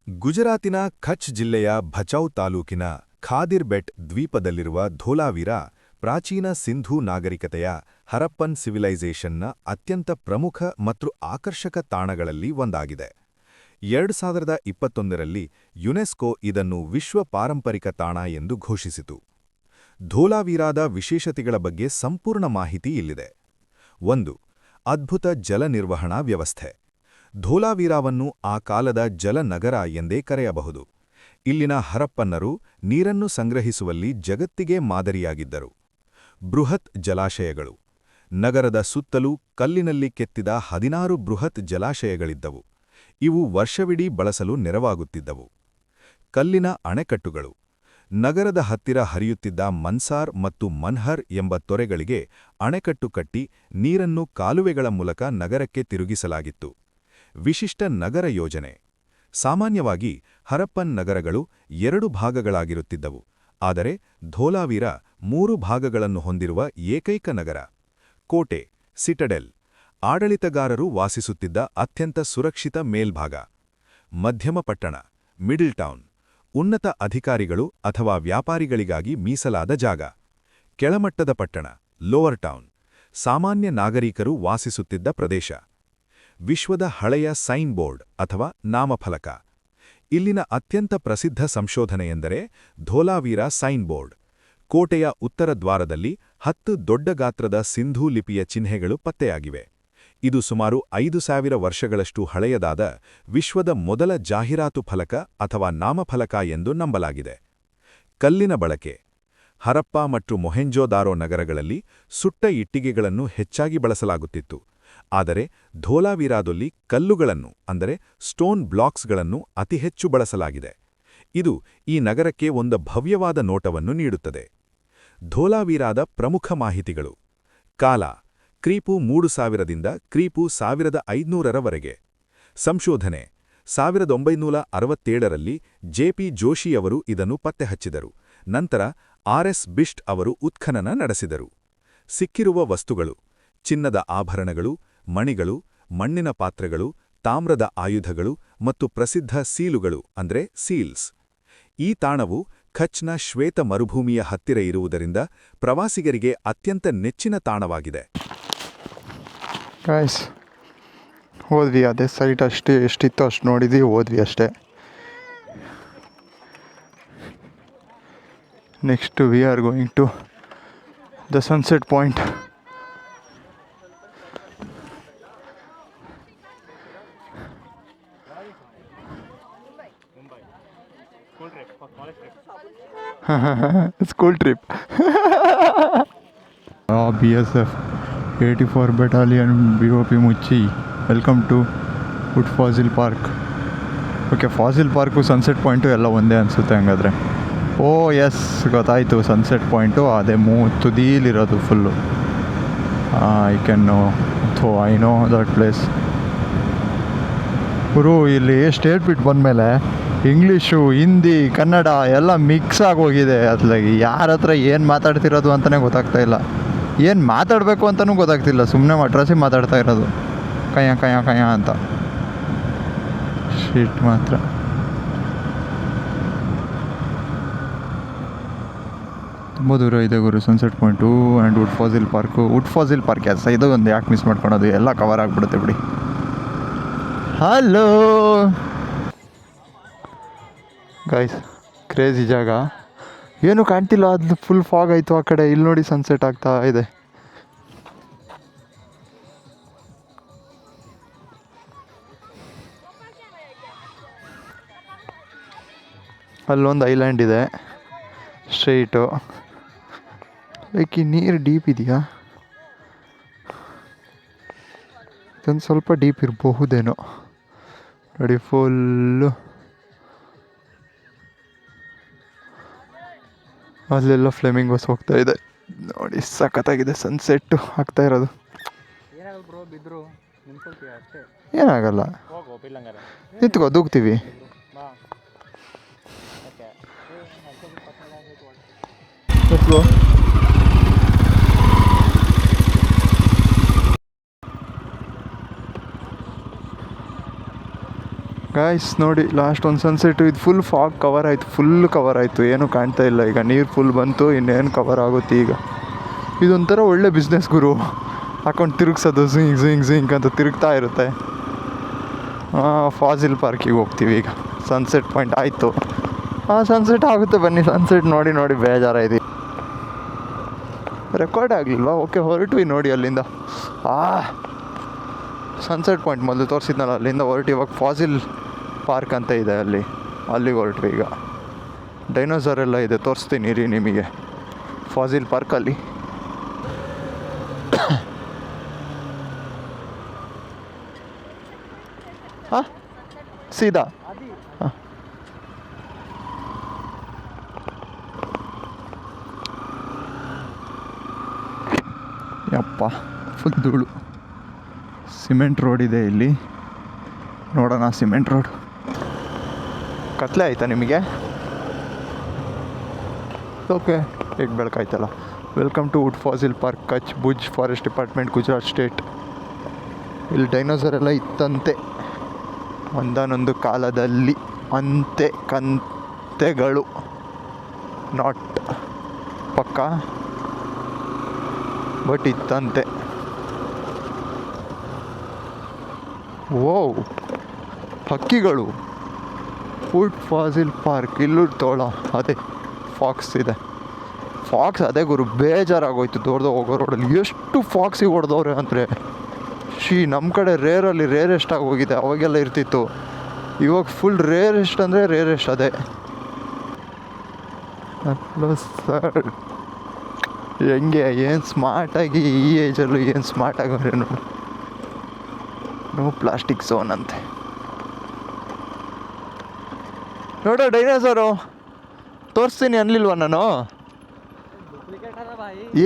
ಗುಜರಾತಿನ ಕಚ್ ಜಿಲ್ಲೆಯ ಭಚೌ ತಾಲೂಕಿನ ಖಾದಿರ್ ಬೆಟ್ ದ್ವೀಪದಲ್ಲಿರುವ ಧೋಲಾವೀರ ಪ್ರಾಚೀನ ಸಿಂಧೂ ನಾಗರಿಕತೆಯ ಹರಪ್ಪನ್ ಸಿವಿಲೈಸೇಷನ್ನ ಅತ್ಯಂತ ಪ್ರಮುಖ ಮತ್ತು ಆಕರ್ಷಕ ತಾಣಗಳಲ್ಲಿ ಒಂದಾಗಿದೆ. 2021ರಲ್ಲಿ ಯುನೆಸ್ಕೋ ಇದನ್ನು ವಿಶ್ವ ಪಾರಂಪರಿಕ ತಾಣ ಎಂದು ಘೋಷಿಸಿತು. ಧೋಲಾವೀರಾದ ವಿಶೇಷತೆಗಳ ಬಗ್ಗೆ ಸಂಪೂರ್ಣ ಮಾಹಿತಿ ಇಲ್ಲಿದೆ. 1. ಅದ್ಭುತ ಜಲ ನಿರ್ವಹಣಾ ವ್ಯವಸ್ಥೆ. ಧೋಲಾವೀರಾವನ್ನು ಆ ಕಾಲದ ಜಲನಗರ ಎಂದೇ ಕರೆಯಬಹುದು. ಇಲ್ಲಿನ ಹರಪ್ಪನ್ನರು ನೀರನ್ನು ಸಂಗ್ರಹಿಸುವಲ್ಲಿ ಜಗತ್ತಿಗೆ ಮಾದರಿಯಾಗಿದ್ದರು. ಬೃಹತ್ ಜಲಾಶಯಗಳು. ನಗರದ ಸುತ್ತಲೂ ಕಲ್ಲಿನಲ್ಲಿ ಕೆತ್ತಿದ 16 ಬೃಹತ್ ಜಲಾಶಯಗಳಿದ್ದವು. ಇವು ವರ್ಷವಿಡೀ ಬಳಸಲು ನೆರವಾಗುತ್ತಿದ್ದವು. ಕಲ್ಲಿನ ಅಣೆಕಟ್ಟುಗಳು. ನಗರದ ಹತ್ತಿರ ಹರಿಯುತ್ತಿದ್ದ ಮನ್ಸಾರ್ ಮತ್ತು ಮನ್ಹರ್ ಎಂಬ ತೊರೆಗಳಿಗೆ ಅಣೆಕಟ್ಟು ಕಟ್ಟಿ ನೀರನ್ನು ಕಾಲುವೆಗಳ ಮೂಲಕ ನಗರಕ್ಕೆ ತಿರುಗಿಸಲಾಗಿತ್ತು. ವಿಶಿಷ್ಟ ನಗರ ಯೋಜನೆ. ಸಾಮಾನ್ಯವಾಗಿ ಹರಪ್ಪನ್ ನಗರಗಳು 2 ಭಾಗಗಳಾಗಿರುತ್ತಿದ್ದವು, ಆದರೆ ಧೋಲಾವೀರ 3 ಭಾಗಗಳನ್ನು ಹೊಂದಿರುವ ಏಕೈಕ ನಗರ. ಕೋಟೆ, ಸಿಟಡೆಲ್. ಆಡಳಿತಗಾರರು ವಾಸಿಸುತ್ತಿದ್ದ ಅತ್ಯಂತ ಸುರಕ್ಷಿತ ಮೇಲ್ಭಾಗ. ಮಧ್ಯಮ ಪಟ್ಟಣ, ಮಿಡಲ್ ಟೌನ್. ಉನ್ನತ ಅಧಿಕಾರಿಗಳು ಅಥವಾ ವ್ಯಾಪಾರಿಗಳಿಗಾಗಿ ಮೀಸಲಾದ ಜಾಗ. ಕೆಳಮಟ್ಟದ ಪಟ್ಟಣ, ಲೋವರ್ ಟೌನ್. ಸಾಮಾನ್ಯ ನಾಗರಿಕರು ವಾಸಿಸುತ್ತಿದ್ದ ಪ್ರದೇಶ. ವಿಶ್ವದ ಹಳೆಯ ಸೈನ್ ಬೋರ್ಡ್ ಅಥವಾ ನಾಮಫಲಕ. ಇಲ್ಲಿನ ಅತ್ಯಂತ ಪ್ರಸಿದ್ಧ ಸಂಶೋಧನೆಯೆಂದರೆ ಧೋಲಾವೀರ ಸೈನ್ ಬೋರ್ಡ್. ಕೋಟೆಯ ಉತ್ತರ ದ್ವಾರದಲ್ಲಿ 10 ದೊಡ್ಡ ಗಾತ್ರದ ಸಿಂಧೂ ಲಿಪಿಯ ಚಿಹ್ನೆಗಳು ಪತ್ತೆಯಾಗಿವೆ. ಇದು ಸುಮಾರು 5000 ವರ್ಷಗಳಷ್ಟು ಹಳೆಯದಾದ ವಿಶ್ವದ ಮೊದಲ ಜಾಹೀರಾತು ಫಲಕ ಅಥವಾ ನಾಮಫಲಕ ಎಂದು ನಂಬಲಾಗಿದೆ. ಕಲ್ಲಿನ ಬಳಕೆ. ಹರಪ್ಪ ಮತ್ತು ಮೊಹೆಂಜೋದಾರೋ ನಗರಗಳಲ್ಲಿ ಸುಟ್ಟ ಇಟ್ಟಿಗೆಗಳನ್ನು ಹೆಚ್ಚಾಗಿ ಬಳಸಲಾಗುತ್ತಿತ್ತು, ಆದರೆ ಧೋಲಾವೀರಾದಲ್ಲಿ ಕಲ್ಲುಗಳನ್ನು ಅಂದರೆ ಸ್ಟೋನ್ ಬ್ಲಾಕ್ಸ್ಗಳನ್ನು ಅತಿ ಹೆಚ್ಚು ಬಳಸಲಾಗಿದೆ. ಇದು ಈ ನಗರಕ್ಕೆ ಒಂದು ಭವ್ಯವಾದ ನೋಟವನ್ನು ನೀಡುತ್ತದೆ. ಧೋಲಾವೀರಾದ ಪ್ರಮುಖ ಮಾಹಿತಿಗಳು. ಕಾಲ ಕ್ರಿಪು 3000ರಿಂದ ಕ್ರಿಪು 1500ರವರೆಗೆ. ಸಂಶೋಧನೆ 1967ರಲ್ಲಿ ಜೆ.ಪಿ. ಜೋಶಿಯವರು ಇದನ್ನು ಪತ್ತೆಹಚ್ಚಿದರು. ನಂತರ ಆರ್.ಎಸ್. ಬಿಷ್ಟ್ ಅವರು ಉತ್ಖನನ ನಡೆಸಿದರು. ಸಿಕ್ಕಿರುವ ವಸ್ತುಗಳು: ಚಿನ್ನದ ಆಭರಣಗಳು, ಮಣಿಗಳು, ಮಣ್ಣಿನ ಪಾತ್ರೆಗಳು, ತಾಮ್ರದ ಆಯುಧಗಳು ಮತ್ತು ಪ್ರಸಿದ್ಧ ಸೀಲುಗಳು ಅಂದರೆ ಸೀಲ್ಸ್. ಈ ತಾಣವು ಕಚ್ನ ಶ್ವೇತ ಮರುಭೂಮಿಯ ಹತ್ತಿರ ಇರುವುದರಿಂದ ಪ್ರವಾಸಿಗರಿಗೆ ಅತ್ಯಂತ ನೆಚ್ಚಿನ ತಾಣವಾಗಿದೆ. ಹೋದ್ವಿ, ಅದೇ ಸೈಟ್ ಅಷ್ಟೇ ಎಷ್ಟಿತ್ತು ಅಷ್ಟು ನೋಡಿದ್ವಿ, ಹೋದ್ವಿ ಅಷ್ಟೇ. Next we are going to the sunset point. School trip. BSF 84 Battalion BOP ಮುಚ್ಚಿ. Welcome to wood fossil park. Okay, fossil park sunset point ಎಲ್ಲ ಒಂದೇ ಅನಿಸುತ್ತೆ ಹಂಗಾದರೆ. ಓ ಎಸ್, ಗೊತ್ತಾಯಿತು. ಸನ್ಸೆಟ್ ಪಾಯಿಂಟು ಅದೇ ತುದೀಲಿರೋದು full. I know that place. ಗುರು, ಇಲ್ಲಿ ಸ್ಟೇಟ್ ಬಿಟ್ಟು ಬಂದಮೇಲೆ ಇಂಗ್ಲೀಷು, ಹಿಂದಿ, ಕನ್ನಡ ಎಲ್ಲ ಮಿಕ್ಸ್ ಆಗೋಗಿದೆ. ಅದ್ಲಾಗಿ ಯಾರ ಹತ್ರ ಏನು ಮಾತಾಡ್ತಿರೋದು ಅಂತಲೇ ಗೊತ್ತಾಗ್ತಾ ಇಲ್ಲ. ಏನು ಮಾತಾಡಬೇಕು ಅಂತಲೂ ಗೊತ್ತಾಗ್ತಿಲ್ಲ. ಸುಮ್ಮನೆ ಮಟ್ರಾಸಿ ಮಾತಾಡ್ತಾ ಇರೋದು, ಕಯ್ಯ ಕಯ್ಯ ಕಯ್ಯ ಅಂತ. ಶೀಟ್ ಮಾತ್ರ. ತುಂಬ ದೂರ ಇದೆ ಗುರು sunset point and wood fossil park. Wood fossil park ಇದು ಒಂದು ಯಾಕೆ ಮಿಸ್ ಮಾಡ್ಕೊಳೋದು, ಎಲ್ಲ ಕವರ್ ಆಗಿಬಿಡುತ್ತೆ ಬಿಡಿ. ಹಲೋ ಗೈಸ್, ಕ್ರೇಜಿ ಜಾಗ. ಏನೂ ಕಾಣ್ತಿಲ್ಲ, ಅದು ಫುಲ್ ಫಾಗ್ ಆಯಿತು ಆ ಕಡೆ. ಇಲ್ಲಿ ನೋಡಿ ಸನ್ಸೆಟ್ ಆಗ್ತಾ ಇದೆ. ಅಲ್ಲೊಂದು ಐಲ್ಯಾಂಡ್ ಇದೆ ಸ್ಟ್ರೈಟು. ಲೈಕ್ ಈ ನೀರು ಡೀಪ್ ಇದೆಯಾ? ಇದೊಂದು ಸ್ವಲ್ಪ ಡೀಪ್ ಇರಬಹುದೇನೋ ನೋಡಿ. ಫುಲ್ಲು ಅಲ್ಲೆಲ್ಲ ಫ್ಲೆಮಿಂಗೋಸ್ ಹೋಗ್ತಾ ಇದೆ ನೋಡಿ. ಸಖತ್ತಾಗಿದೆ ಸನ್ಸೆಟ್ಟು ಆಗ್ತಾ ಇರೋದು. ಏನಾಗಲ್ಲ, ನಿಂತ್ಕೋ, ದೂಗ್ತೀವಿ. ಗಾಯ್ಸ್ ನೋಡಿ ಲಾಸ್ಟ್ ಒಂದು ಸನ್ಸೆಟು ಇದು ಫುಲ್ ಫಾಗ್ ಕವರ್ ಆಯಿತು, ಫುಲ್ ಕವರ್ ಆಯಿತು, ಏನೂ ಕಾಣ್ತಾ ಇಲ್ಲ. ಈಗ ನೀರು ಫುಲ್ ಬಂತು, ಇನ್ನೇನು ಕವರ್ ಆಗುತ್ತೆ ಈಗ. ಇದೊಂಥರ ಒಳ್ಳೆ ಬಿಸ್ನೆಸ್ ಗುರು, ಹಾಕೊಂಡು ತಿರುಗ್ಸೋದು ಝಿಂಗ್ ಅಂತ ತಿರುಗ್ತಾ ಇರುತ್ತೆ. ಫಾಸಿಲ್ ಪಾರ್ಕಿಗೆ ಹೋಗ್ತೀವಿ ಈಗ. ಸನ್ಸೆಟ್ ಪಾಯಿಂಟ್ ಆಯಿತು, ಸನ್ಸೆಟ್ ಆಗುತ್ತೆ ಬನ್ನಿ. ಸನ್ಸೆಟ್ ನೋಡಿ ನೋಡಿ ಬೇಜಾರಾಯ್ತು. ರೆಕಾರ್ಡ್ ಆಗಲಿಲ್ವಾ? ಓಕೆ, ಹೊರಟ್ವಿ ನೋಡಿ ಅಲ್ಲಿಂದ. ಸನ್ಸೆಟ್ ಪಾಯಿಂಟ್ ಮೊದಲು ತೋರಿಸಿದ್ನಲ್ಲ, ಅಲ್ಲಿಂದ ಹೊರಟು ಇವಾಗ ಫಾಸಿಲ್ ಪಾರ್ಕ್ ಅಂತ ಇದೆ ಅಲ್ಲಿಗೆ ಹೊರಟ್ವಿ ಈಗ. ಡೈನೋಸಾರ್ ಎಲ್ಲ ಇದೆ, ತೋರಿಸ್ತೀನಿ ರೀ ನಿಮಗೆ ಫಾಸಿಲ್ ಪಾರ್ಕಲ್ಲಿ. ಸೀದಾ ಯಪ್ಪ ಫುಲ್ ಧೂಳು. ಸಿಮೆಂಟ್ ರೋಡ್ ಇದೆ ಇಲ್ಲಿ, ನೋಡೋಣ. ಸಿಮೆಂಟ್ ರೋಡ್ ಕತ್ಲೆ ಆಯ್ತಾ ನಿಮಗೆ? ಓಕೆ, ಈಗ ಬೆಳಕಾಯ್ತಲ್ಲ. Welcome to wood fossil park, Kutch Bhuj forest department, Gujarat state. ಇಲ್ಲಿ ಡೈನೋಸರ್ ಎಲ್ಲ ಇತ್ತಂತೆ ಒಂದಾನೊಂದು ಕಾಲದಲ್ಲಿ. ಕಂತೆಗಳು ನಾಟ್ ಪಕ್ಕ, ಬಟ್ ಇತ್ತಂತೆ. ಓ, ಹಕ್ಕಿಗಳು. ವುಡ್ ಫಾಸಿಲ್ ಪಾರ್ಕ್, ಇಲ್ಲೂ ತೋಳ, ಅದೇ ಫಾಕ್ಸ್ ಇದೆ. ಫಾಕ್ಸ್ ಅದೇ ಗುರು, ಬೇಜಾರಾಗೋಯ್ತು ದೊಡ್ಡದು ಹೋಗೋ ರೋಡಲ್ಲಿ. ಎಷ್ಟು ಫಾಕ್ಸಿಗೆ ಹೊಡೆದವ್ರೆ ಅಂದರೆ ನಮ್ಮ ಕಡೆ ರೇರೆಸ್ಟ್ ಆಗಿ ಹೋಗಿದೆ. ಅವಾಗೆಲ್ಲ ಇರ್ತಿತ್ತು, ಇವಾಗ ಫುಲ್ ರೇರೆಸ್ಟ್ ಅಂದರೆ ರೇರೆಸ್ಟ್. ಅದೇ ಹಲೋ ಸರ್, ಹೆಂಗೆ ಏನು ಸ್ಮಾರ್ಟಾಗಿ ಈ ಏಜಲ್ಲೂ ಏನು ಸ್ಮಾರ್ಟ್ ಆಗೋರೆ ನೋಡಿ. ನೋ ಪ್ಲಾಸ್ಟಿಕ್ ಝೋನ್ ಅಂತೆ. ನೋಡೋ ಡೈನೋಸಾರು ತೋರಿಸ್ತೀನಿ ಅನ್ಲಿಲ್ವ ನಾನು?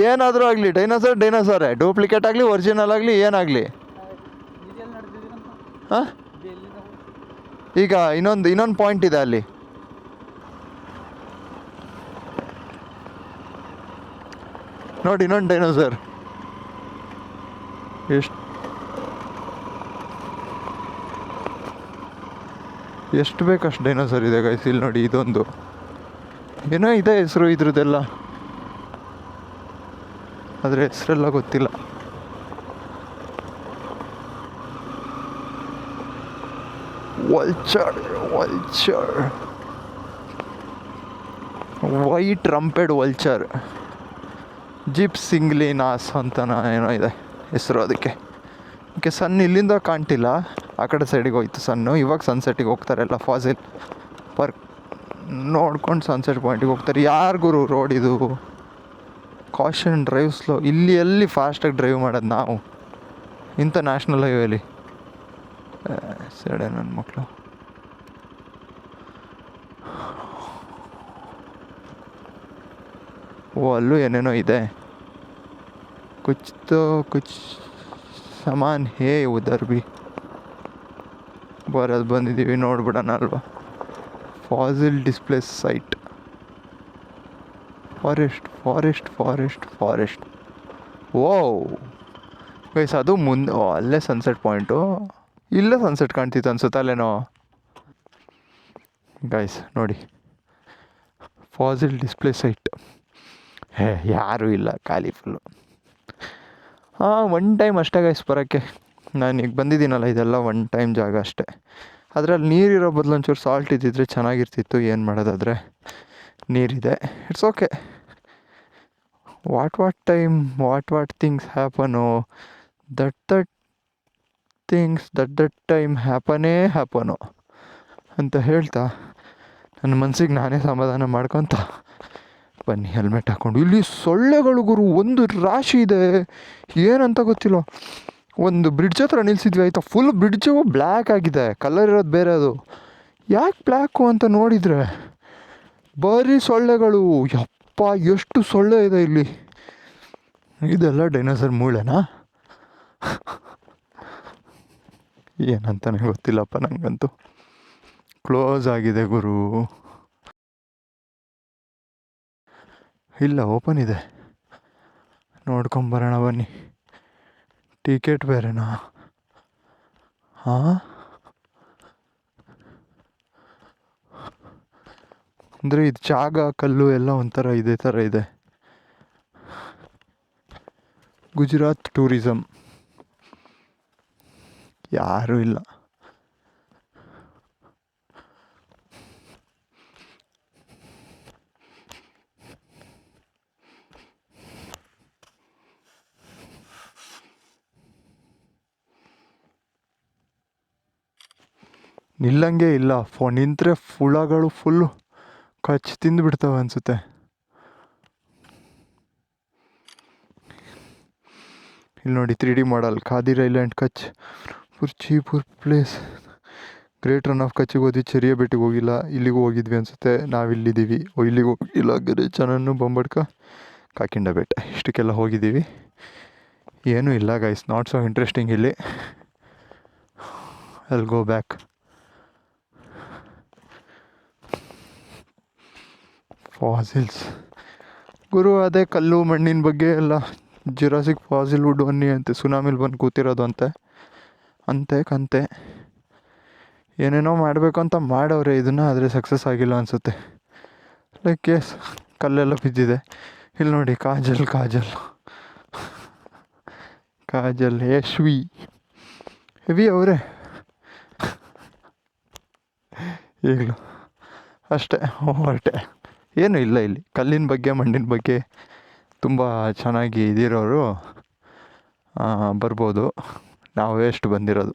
ಏನಾದರೂ ಆಗಲಿ ಡೈನೋಸಾರೇ, ಡೂಪ್ಲಿಕೇಟ್ ಆಗಲಿ ಒರಿಜಿನಲ್ ಆಗಲಿ ಏನಾಗಲಿ. ಹಾಂ, ಈಗ ಇನ್ನೊಂದು ಪಾಯಿಂಟ್ ಇದೆ ಅಲ್ಲಿ. ನೋಡಿ ಇನ್ನೊಂದು ಡೈನೋಸರ್. ಎಷ್ಟು ಬೇಕಷ್ಟು ಡೈನೋಸರ್ ಇದೆ ಗೈಸ್ ಇಲ್ಲಿ ನೋಡಿ. ಇದೊಂದು ಏನೋ ಇದೆ ಹೆಸರು ಇದ್ರದ್ದೆಲ್ಲ, ಆದರೆ ಹೆಸರೆಲ್ಲ ಗೊತ್ತಿಲ್ಲ. ವಲ್ಚರ್ ವೈಟ್ ರಂಪೆಡ್ ವಲ್ಚರ್, ಜಿಪ್ಸಿಂಗ್ಲಿನಾಸ್ ಅಂತನೋ ಏನೋ ಇದೆ ಹೆಸರು ಅದಕ್ಕೆ. ಓಕೆ, ಸನ್ ಇಲ್ಲಿಂದ ಕಾಣ್ತಿಲ್ಲ, ಆ ಕಡೆ ಸೈಡಿಗೆ ಹೋಯ್ತು ಸನ್ನು. ಇವಾಗ ಸನ್ಸೆಟ್ಟಿಗೆ ಹೋಗ್ತಾರೆ ಎಲ್ಲ. ಫಾಸಿಲ್ ಪಾರ್ಕ್ ನೋಡ್ಕೊಂಡು ಸನ್ಸೆಟ್ ಪಾಯಿಂಟಿಗೆ ಹೋಗ್ತಾರೆ. ಯಾರಿಗೂ ರೋಡ್ ಇದು, ಕಾಷನ್ ಡ್ರೈವ್ ಸ್ಲೋ. ಇಲ್ಲಿ ಎಲ್ಲಿ ಫಾಸ್ಟಾಗಿ ಡ್ರೈವ್ ಮಾಡೋದು ನಾವು ಇಂಥ ನ್ಯಾಷನಲ್ ಹೈವೇಲಿ? ಸೆಡೆ ನನ್ನ ಮಕ್ಕಳು. ಓ, ಅಲ್ಲೂ ಏನೇನೋ ಇದೆ. ಕುಚ್ ಸಾಮಾನ್ ಹೇ ಉದರ್ ಬಿ. ಬರೋದು ಬಂದಿದ್ದೀವಿ, ನೋಡ್ಬಿಡೋಣ ಅಲ್ವಾ. Fossil display site, forest. Oh guys, ಅದು ಮುಂದೆ ಅಲ್ಲೇ ಸನ್ಸೆಟ್ ಪಾಯಿಂಟು. ಇಲ್ಲೇ ಸನ್ಸೆಟ್ ಕಾಣ್ತಿತ್ತು ಅನ್ಸುತ್ತೆ ಅಲ್ಲೇನೋ. ಗೈಸ್ ನೋಡಿ, ಫಾಸಿಲ್ ಡಿಸ್ಪ್ಲೇ ಸೈಟ್. ಯಾರೂ ಇಲ್ಲ, ಖಾಲಿ ಫುಲ್ಲು. ಒನ್ ಟೈಮ್ ಅಷ್ಟೇ ಗೈಸ್ ಬರೋಕ್ಕೆ. ನಾನು ಈಗ ಬಂದಿದ್ದೀನಲ್ಲ, ಇದೆಲ್ಲ ಒನ್ ಟೈಮ್ ಜಾಗ ಅಷ್ಟೇ. ಅದರಲ್ಲಿ ನೀರಿರೋ ಬದಲು ಒಂಚೂರು ಸಾಲ್ಟ್ ಇದ್ದಿದ್ರೆ ಚೆನ್ನಾಗಿರ್ತಿತ್ತು. ಏನು ಮಾಡೋದಾದರೆ ನೀರಿದೆ, it's okay. What things happen, that things that time happen ಅಂತ ಹೇಳ್ತಾ ನನ್ನ ಮನಸ್ಸಿಗೆ ನಾನೇ ಸಮಾಧಾನ ಮಾಡ್ಕೊತ ಬನ್ನಿ ಹೆಲ್ಮೆಟ್ ಹಾಕ್ಕೊಂಡು. ಇಲ್ಲಿ ಸೊಳ್ಳೆಗಳು ಗುರು ಒಂದು ರಾಶಿ ಇದೆ, ಏನಂತ ಗೊತ್ತಿಲ್ಲ. ಒಂದು ಬ್ರಿಡ್ಜ್ ಹತ್ರ ನಿಲ್ಸಿದ್ವಿ ಆಯಿತಾ, ಫುಲ್ ಬ್ರಿಡ್ಜು ಬ್ಲ್ಯಾಕ್ ಆಗಿದೆ, ಕಲರ್ ಇರೋದು ಬೇರೆ. ಅದು ಯಾಕೆ ಬ್ಲ್ಯಾಕು ಅಂತ ನೋಡಿದರೆ ಬರೀ ಸೊಳ್ಳೆಗಳು. ಯಪ್ಪ, ಎಷ್ಟು ಸೊಳ್ಳೆ ಇದೆ ಇಲ್ಲಿ. ಇದೆಲ್ಲ ಡೈನೋಸರ್ ಮೂಳೆನಾ ಏನಂತಾನೆ ಗೊತ್ತಿಲ್ಲಪ್ಪ ನನಗಂತೂ. ಕ್ಲೋಸ್ ಆಗಿದೆ ಗುರು. ಇಲ್ಲ, ಓಪನ್ ಇದೆ, ನೋಡ್ಕೊಂಬರೋಣ ಬನ್ನಿ. ಟಿಕೆಟ್ ಬೇರೆನಾ? ಹಾಂ, ಅಂದರೆ ಇದು ಜಾಗ ಕಲ್ಲು ಎಲ್ಲ ಒಂಥರ ಇದೇ ಥರ ಇದೆ. ಗುಜರಾತ್ ಟೂರಿಸಂ ಯಾರೂ ಇಲ್ಲ. ನಿಲ್ಲಂಗೆ ಇಲ್ಲ. ನಿಂತರೆ ಹುಳಗಳು ಫುಲ್ಲು ಕಚ್ಚಿ ತಿಂದುಬಿಡ್ತವೆ ಅನಿಸುತ್ತೆ. ಇಲ್ಲಿ ನೋಡಿ 3D model Khadir island Kutch ಚೀಪುರ್ ಪ್ಲೇಸ್. ಗ್ರೇಟ್ ರನ್ ಆಫ್ ಕಚ್ಚಿಗೆ ಹೋದ್ವಿ, ಚೆರಿಯ ಬೆಟ್ಟಿಗೆ ಹೋಗಿಲ್ಲ. ಇಲ್ಲಿಗೂ ಹೋಗಿದ್ವಿ ಅನಿಸುತ್ತೆ. ನಾವಿಲ್ಲಿದ್ದೀವಿ. ಇಲ್ಲಿಗೂ ಹೋಗಿಲ್ಲ. ಗೆರೆಚನನ್ನು ಬೊಂಬಡ್ಕ ಕಾಕಿಂಡ ಬೆಟ್ಟ ಇಷ್ಟಕ್ಕೆಲ್ಲ ಹೋಗಿದ್ದೀವಿ. ಏನೂ ಇಲ್ಲ ಗೈಸ್, ನಾಟ್ ಸೊ ಇಂಟ್ರೆಸ್ಟಿಂಗ್ ಇಲ್ಲಿ. I'll go back. ಫಾಸಿಲ್ಸ್ ಗುರು, ಅದೇ ಕಲ್ಲು ಮಣ್ಣಿನ ಬಗ್ಗೆ ಎಲ್ಲ. ಜುರಾಸಿಕ್ ಫಾಸಿಲ್ ವುಡ್ ಬನ್ನಿ ಅಂತೆ, ಸುನಾಮಿಲಿ ಬಂದು ಕೂತಿರೋದು ಅಂತೆ ಕಂತೆ. ಏನೇನೋ ಮಾಡಬೇಕು ಅಂತ ಮಾಡವ್ರೆ ಇದನ್ನು, ಆದರೆ ಸಕ್ಸಸ್ ಆಗಿಲ್ಲ ಅನಿಸುತ್ತೆ. ಲೈಕ್ ಎಸ್, ಕಲ್ಲೆಲ್ಲ ಬಿದ್ದಿದೆ. ಇಲ್ಲಿ ನೋಡಿ ಕಾಜಲ್ ಯಶ್ವಿ ಹೆವಿ ಅವರೇ ಈಗಲೂ ಅಷ್ಟೇ ಹೊರಟೆ. ಏನೂ ಇಲ್ಲ ಇಲ್ಲಿ. ಕಲ್ಲಿನ ಬಗ್ಗೆ ಮಣ್ಣಿನ ಬಗ್ಗೆ ತುಂಬ ಚೆನ್ನಾಗಿ ಇದಿರೋರು ಬರ್ಬೋದು. ನಾವು ಎಷ್ಟು ಬಂದಿರೋದು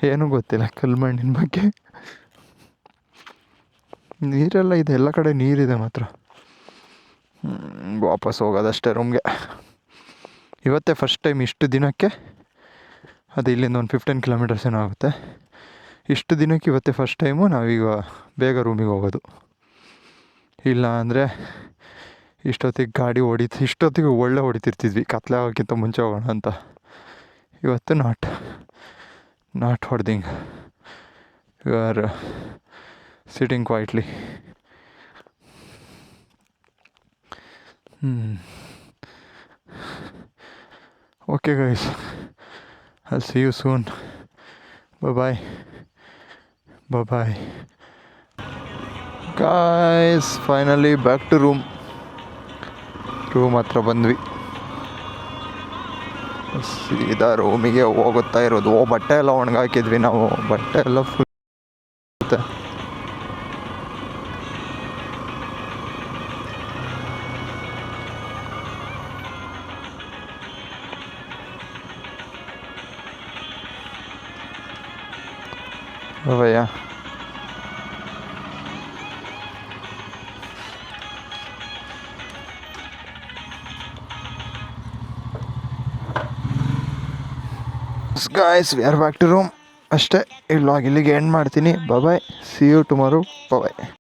ಏನೂ ಗೊತ್ತಿಲ್ಲ ಕಲ್ಲು ಮಣ್ಣಿನ ಬಗ್ಗೆ. ನೀರೆಲ್ಲ ಇದೆ, ಎಲ್ಲ ಕಡೆ ನೀರಿದೆ ಮಾತ್ರ. ವಾಪಸ್ ಹೋಗೋದಷ್ಟೇ ರೂಮ್ಗೆ. ಇವತ್ತೇ ಫಸ್ಟ್ ಟೈಮ್ ಇಷ್ಟು ದಿನಕ್ಕೆ, ಅದು ಇಲ್ಲಿಂದ ಒಂದು 15 ಕಿಲೋಮೀಟರ್ಸ್ ಏನೋ ಆಗುತ್ತೆ. ಇಷ್ಟು ದಿನಕ್ಕೆ ಇವತ್ತೇ ಫಸ್ಟ್ ಟೈಮು ನಾವೀಗ ಬೇಗ ರೂಮಿಗೆ ಹೋಗೋದು. ಇಲ್ಲ ಅಂದರೆ ಇಷ್ಟೊತ್ತಿಗೆ ಒಳ್ಳೆ ಹೊಡಿತಿರ್ತಿದ್ವಿ, ಕತ್ಲೆ ಆಗೋಕ್ಕಿಂತ ಮುಂಚೆ ಹೋಗೋಣ ಅಂತ. ಇವತ್ತು ನಾಟ್ ಹೊಡೆದಿಂಗ್. You are sitting quietly. Okay guys, I'll see you soon. Bye bye guys. Finally back to room ಹತ್ರ ಬಂದ್ವಿ. ಸೀದಾ ರೂಮಿಗೆ ಹೋಗುತ್ತಾ ಇರೋದು. ಬಟ್ಟೆ ಎಲ್ಲ ಒಣಗಾಕಿದ್ವಿ ನಾವು. ಬಟ್ಟೆ ಎಲ್ಲ full bhaiya. Guys, we are back to room. ಅಷ್ಟೇ. ಈ ವ್ಲಾಗ್ ಇಲ್ಲಿಗೆ ಎಂಡ್ ಮಾಡ್ತೀನಿ. ಬಾಯ್. See you tomorrow. Bye.